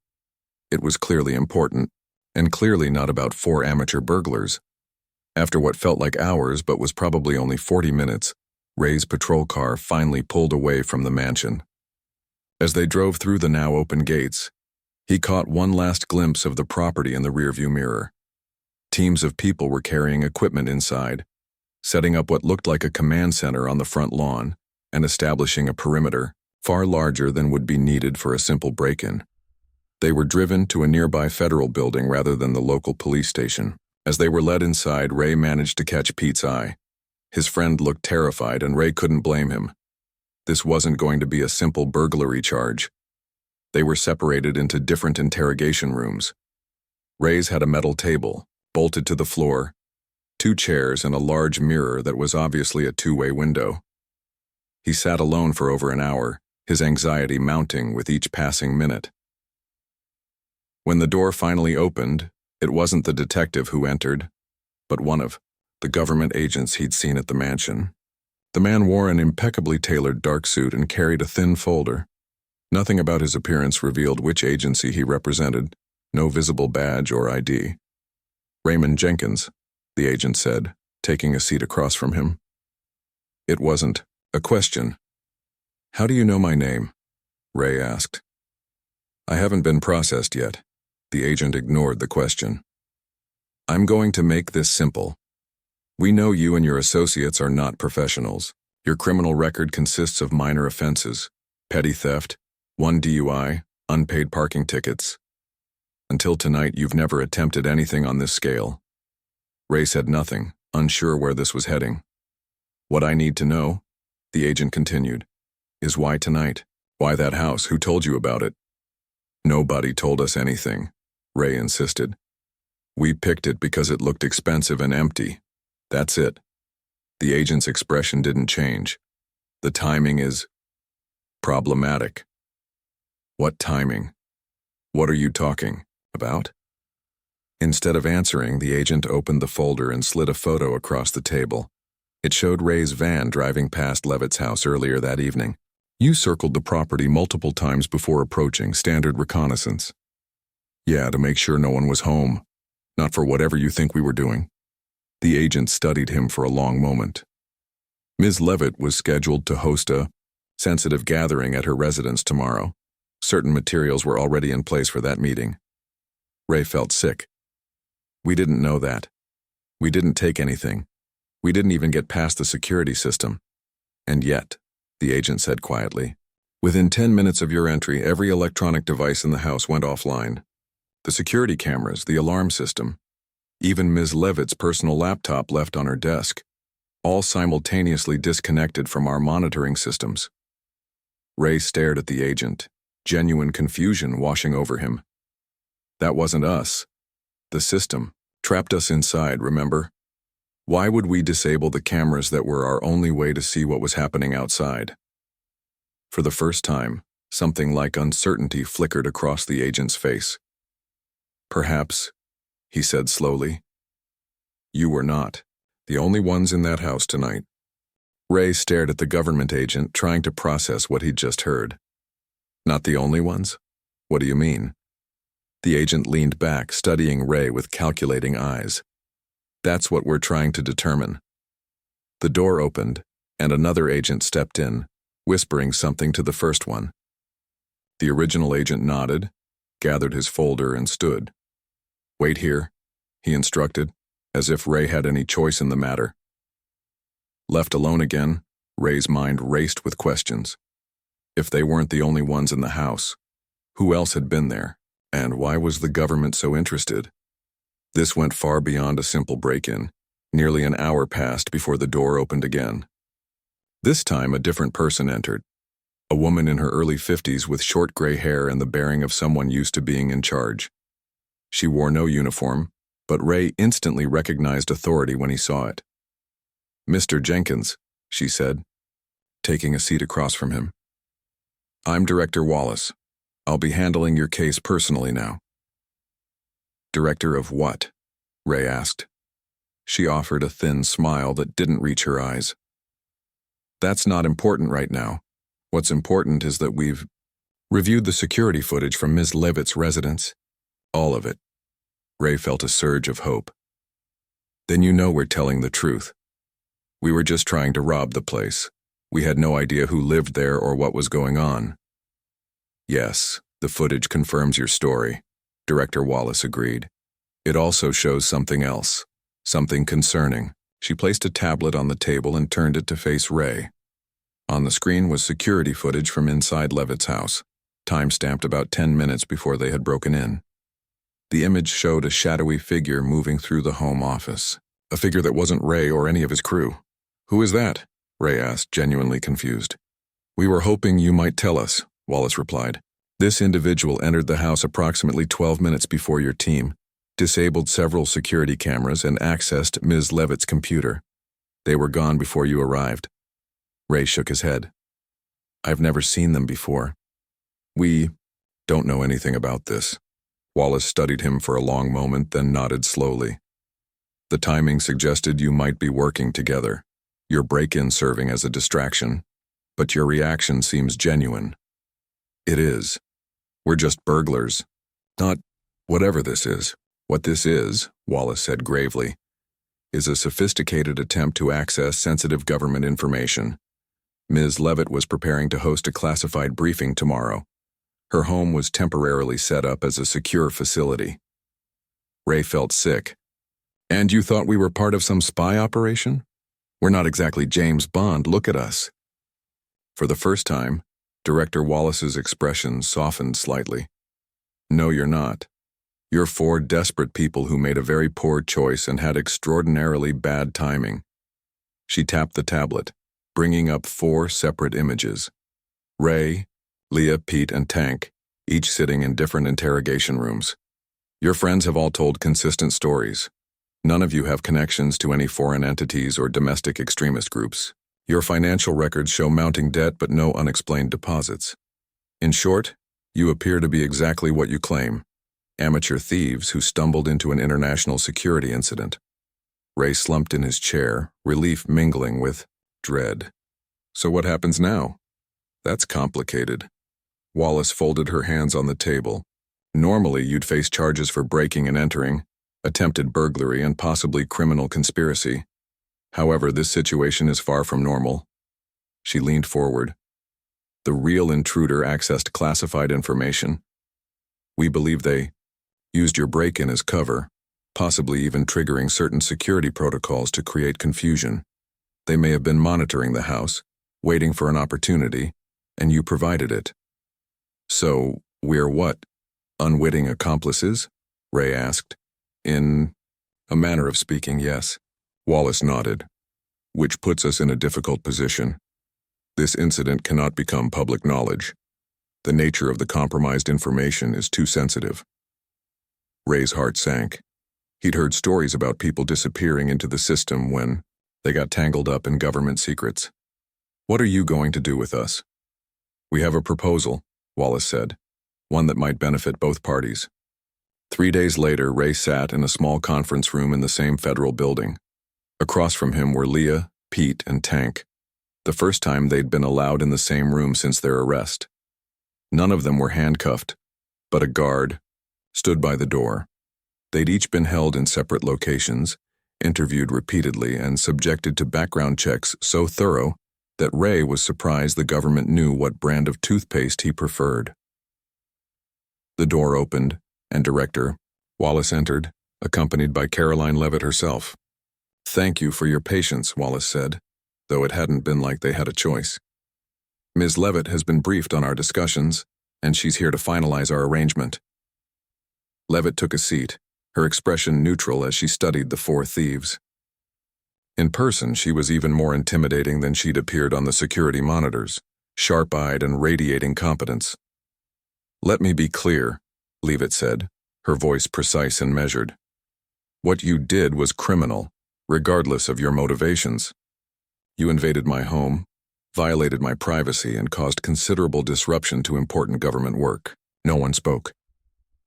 it was clearly important, and clearly not about 4 amateur burglars. After what felt like hours but was probably only 40 minutes, Ray's patrol car finally pulled away from the mansion. As they drove through the now open gates, he caught one last glimpse of the property in the rearview mirror. Teams of people were carrying equipment inside, setting up what looked like a command center on the front lawn and establishing a perimeter far larger than would be needed for a simple break-in. They were driven to a nearby federal building rather than the local police station. As they were led inside, Ray managed to catch Pete's eye. His friend looked terrified, and Ray couldn't blame him. This wasn't going to be a simple burglary charge. They were separated into different interrogation rooms. Ray's had a metal table, bolted to the floor, 2 chairs, and a large mirror that was obviously a 2-way window. He sat alone for over an hour, his anxiety mounting with each passing minute. When the door finally opened, it wasn't the detective who entered, but one of the government agents he'd seen at the mansion. The man wore an impeccably tailored dark suit and carried a thin folder. Nothing about his appearance revealed which agency he represented, no visible badge or ID. "Raymond Jenkins," the agent said, taking a seat across from him. It wasn't a question. "How do you know my name?" Ray asked. "I haven't been processed yet." The agent ignored the question. "I'm going to make this simple. We know you and your associates are not professionals. Your criminal record consists of minor offenses, petty theft, 1 DUI, unpaid parking tickets. Until tonight, you've never attempted anything on this scale." Ray said nothing, unsure where this was heading. "What I need to know," the agent continued, "is why tonight? Why that house? Who told you about it?" "Nobody told us anything," Ray insisted. "We picked it because it looked expensive and empty. That's it." The agent's expression didn't change. "The timing is problematic." "What timing? What are you talking about?" Instead of answering, the agent opened the folder and slid a photo across the table. It showed Ray's van driving past Leavitt's house earlier that evening. "You circled the property multiple times before approaching, standard reconnaissance." "Yeah, to make sure no one was home. Not for whatever you think we were doing." The agent studied him for a long moment. "Ms. Leavitt was scheduled to host a sensitive gathering at her residence tomorrow. Certain materials were already in place for that meeting." Ray felt sick. "We didn't know that. We didn't take anything. We didn't even get past the security system. And yet," the agent said quietly, "within 10 minutes of your entry, every electronic device in the house went offline. The security cameras, the alarm system, even Ms. Leavitt's personal laptop left on her desk, all simultaneously disconnected from our monitoring systems." Ray stared at the agent, genuine confusion washing over him. "That wasn't us. The system trapped us inside, remember? Why would we disable the cameras that were our only way to see what was happening outside?" For the first time, something like uncertainty flickered across the agent's face. "Perhaps," he said slowly, "you were not the only ones in that house tonight." Ray stared at the government agent, trying to process what he'd just heard. "Not the only ones? What do you mean?" The agent leaned back, studying Ray with calculating eyes. "That's what we're trying to determine." The door opened, and another agent stepped in, whispering something to the first one. The original agent nodded, gathered his folder, and stood. "Wait here," he instructed, as if Ray had any choice in the matter. Left alone again, Ray's mind raced with questions. If they weren't the only ones in the house, who else had been there, and why was the government so interested? This went far beyond a simple break-in. Nearly an hour passed before the door opened again. This time a different person entered. A woman in her early 50s with short gray hair and the bearing of someone used to being in charge. She wore no uniform, but Ray instantly recognized authority when he saw it. "Mr. Jenkins," she said, taking a seat across from him. "I'm Director Wallace. I'll be handling your case personally now." Director of what? Ray asked. She offered a thin smile that didn't reach her eyes. That's not important right now. What's important is that we've reviewed the security footage from Ms. Leavitt's residence. All of it. Ray felt a surge of hope. Then you know we're telling the truth. We were just trying to rob the place. We had no idea who lived there or what was going on. Yes, the footage confirms your story, Director Wallace agreed. It also shows something else, something concerning. She placed a tablet on the table and turned it to face Ray. On the screen was security footage from inside Leavitt's house, time-stamped about 10 minutes before they had broken in. The image showed a shadowy figure moving through the home office, a figure that wasn't Ray or any of his crew. Who is that? Ray asked, genuinely confused. We were hoping you might tell us, Wallace replied. This individual entered the house approximately 12 minutes before your team, disabled several security cameras, and accessed Ms. Leavitt's computer. They were gone before you arrived. Ray shook his head. I've never seen them before. We don't know anything about this. Wallace studied him for a long moment, then nodded slowly. The timing suggested you might be working together, your break-in serving as a distraction, but your reaction seems genuine. It is. We're just burglars. Not whatever this is. What this is, Wallace said gravely, is a sophisticated attempt to access sensitive government information. Ms. Leavitt was preparing to host a classified briefing tomorrow. Her home was temporarily set up as a secure facility. Ray felt sick. And you thought we were part of some spy operation? We're not exactly James Bond, look at us. For the first time, Director Wallace's expression softened slightly. No, you're not. You're four desperate people who made a very poor choice and had extraordinarily bad timing. She tapped the tablet, bringing up 4 separate images. Ray, Leah, Pete, and Tank, each sitting in different interrogation rooms. Your friends have all told consistent stories. None of you have connections to any foreign entities or domestic extremist groups. Your financial records show mounting debt but no unexplained deposits. In short, you appear to be exactly what you claim. Amateur thieves who stumbled into an international security incident. Ray slumped in his chair, relief mingling with dread. So what happens now? That's complicated. Wallace folded her hands on the table. Normally, you'd face charges for breaking and entering, attempted burglary, and possibly criminal conspiracy. However, this situation is far from normal. She leaned forward. The real intruder accessed classified information. We believe they used your break-in as cover, possibly even triggering certain security protocols to create confusion. They may have been monitoring the house, waiting for an opportunity, and you provided it. So, we're what? Unwitting accomplices? Ray asked. In a manner of speaking, yes. Wallace nodded. Which puts us in a difficult position. This incident cannot become public knowledge. The nature of the compromised information is too sensitive. Ray's heart sank. He'd heard stories about people disappearing into the system when they got tangled up in government secrets. What are you going to do with us? We have a proposal, Wallace said, one that might benefit both parties. 3 days later, Ray sat in a small conference room in the same federal building. Across from him were Leah, Pete, and Tank, the first time they'd been allowed in the same room since their arrest. None of them were handcuffed, but a guard stood by the door. They'd each been held in separate locations, interviewed repeatedly, and subjected to background checks so thorough that Ray was surprised the government knew what brand of toothpaste he preferred. The door opened, and Director Wallace entered, accompanied by Karoline Leavitt herself. Thank you for your patience, Wallace said, though it hadn't been like they had a choice. Ms. Leavitt has been briefed on our discussions, and she's here to finalize our arrangement. Leavitt took a seat, her expression neutral as she studied the 4 thieves. In person, she was even more intimidating than she'd appeared on the security monitors, sharp-eyed and radiating competence. Let me be clear, Leavitt said, her voice precise and measured. What you did was criminal, regardless of your motivations. You invaded my home, violated my privacy, and caused considerable disruption to important government work. No one spoke.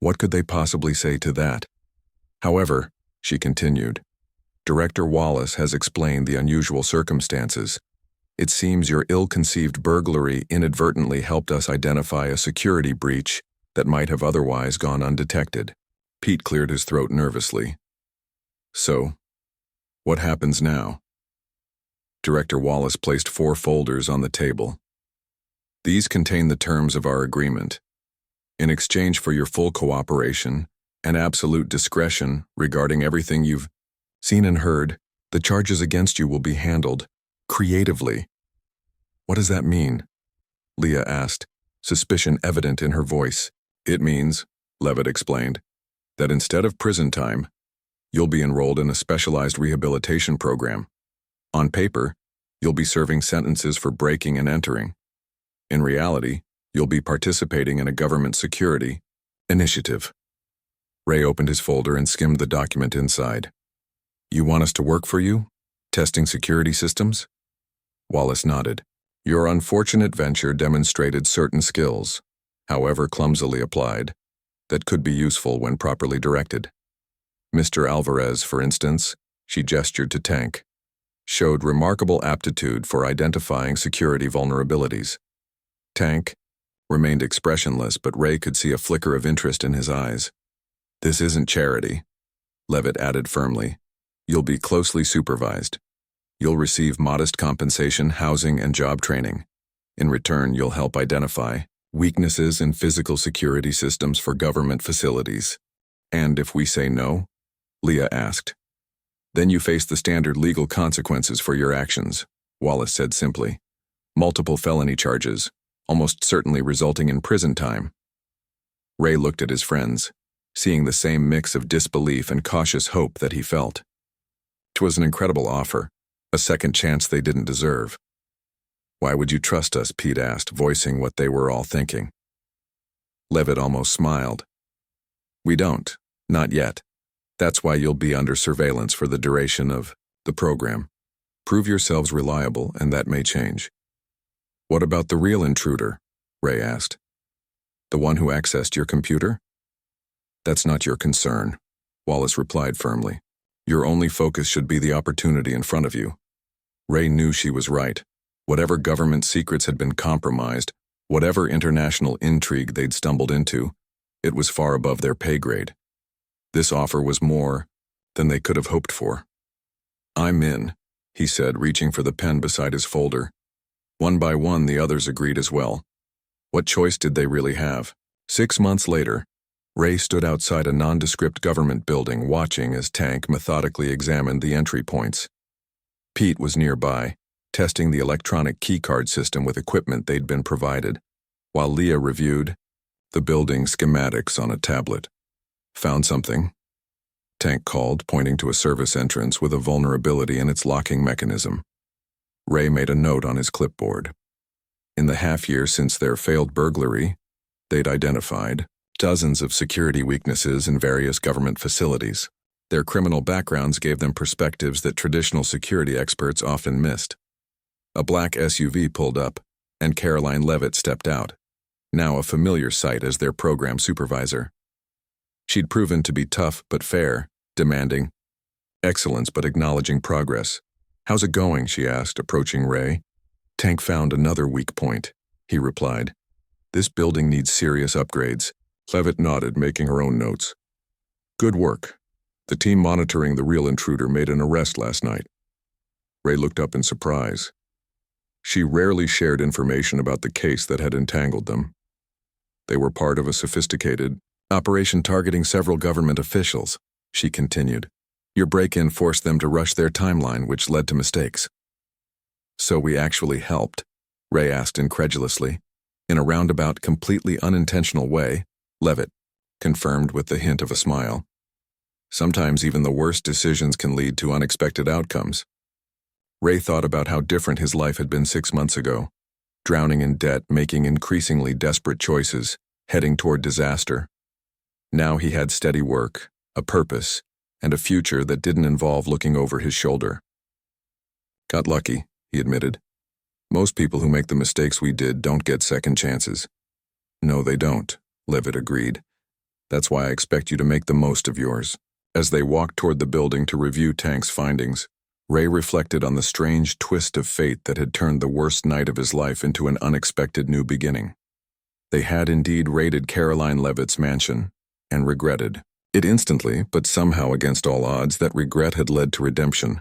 What could they possibly say to that? However, she continued, Director Wallace has explained the unusual circumstances. It seems your ill-conceived burglary inadvertently helped us identify a security breach that might have otherwise gone undetected. Pete cleared his throat nervously. So, what happens now? Director Wallace placed 4 folders on the table. These contain the terms of our agreement. In exchange for your full cooperation and absolute discretion regarding everything you've seen and heard, the charges against you will be handled creatively. What does that mean? Leah asked, suspicion evident in her voice. It means, Leavitt explained, that instead of prison time, you'll be enrolled in a specialized rehabilitation program. On paper, you'll be serving sentences for breaking and entering. In reality, you'll be participating in a government security initiative. Ray opened his folder and skimmed the document inside. You want us to work for you? Testing security systems? Wallace nodded. Your unfortunate venture demonstrated certain skills, however clumsily applied, that could be useful when properly directed. Mr. Alvarez, for instance, she gestured to Tank, showed remarkable aptitude for identifying security vulnerabilities. Tank remained expressionless, but Ray could see a flicker of interest in his eyes. This isn't charity, Leavitt added firmly. You'll be closely supervised. You'll receive modest compensation, housing, and job training. In return, you'll help identify weaknesses in physical security systems for government facilities. And if we say no? Leah asked. Then you face the standard legal consequences for your actions, Wallace said simply. Multiple felony charges, almost certainly resulting in prison time. Ray looked at his friends, seeing the same mix of disbelief and cautious hope that he felt. 'Twas an incredible offer, a second chance they didn't deserve. Why would you trust us? Pete asked, voicing what they were all thinking. Leavitt almost smiled. We don't, not yet. That's why you'll be under surveillance for the duration of the program. Prove yourselves reliable, and that may change. What about the real intruder? Ray asked. The one who accessed your computer? That's not your concern, Wallace replied firmly. Your only focus should be the opportunity in front of you. Ray knew she was right. Whatever government secrets had been compromised, whatever international intrigue they'd stumbled into, it was far above their pay grade. This offer was more than they could have hoped for. I'm in, he said, reaching for the pen beside his folder. One by one, the others agreed as well. What choice did they really have? 6 months later, Ray stood outside a nondescript government building, watching as Tank methodically examined the entry points. Pete was nearby, testing the electronic keycard system with equipment they'd been provided, while Leah reviewed the building schematics on a tablet. Found something? Tank called, pointing to a service entrance with a vulnerability in its locking mechanism. Ray made a note on his clipboard. In the half-year since their failed burglary, they'd identified dozens of security weaknesses in various government facilities. Their criminal backgrounds gave them perspectives that traditional security experts often missed. A black SUV pulled up, and Karoline Leavitt stepped out, now a familiar sight as their program supervisor. She'd proven to be tough but fair, demanding excellence but acknowledging progress. How's it going? She asked, approaching Ray. Tank found another weak point, he replied. This building needs serious upgrades. Leavitt nodded, making her own notes. Good work. The team monitoring the real intruder made an arrest last night. Ray looked up in surprise. She rarely shared information about the case that had entangled them. They were part of a sophisticated operation targeting several government officials, she continued. Your break-in forced them to rush their timeline, which led to mistakes. So we actually helped? Ray asked incredulously. In a roundabout, completely unintentional way, Leavitt confirmed with the hint of a smile. Sometimes even the worst decisions can lead to unexpected outcomes. Ray thought about how different his life had been 6 months ago, drowning in debt, making increasingly desperate choices, heading toward disaster. Now he had steady work, a purpose, and a future that didn't involve looking over his shoulder. Got lucky, he admitted. Most people who make the mistakes we did don't get second chances. No, they don't, Leavitt agreed. That's why I expect you to make the most of yours. As they walked toward the building to review Tank's findings, Ray reflected on the strange twist of fate that had turned the worst night of his life into an unexpected new beginning. They had indeed raided Karoline Leavitt's mansion, and regretted it instantly, but somehow against all odds that regret had led to redemption.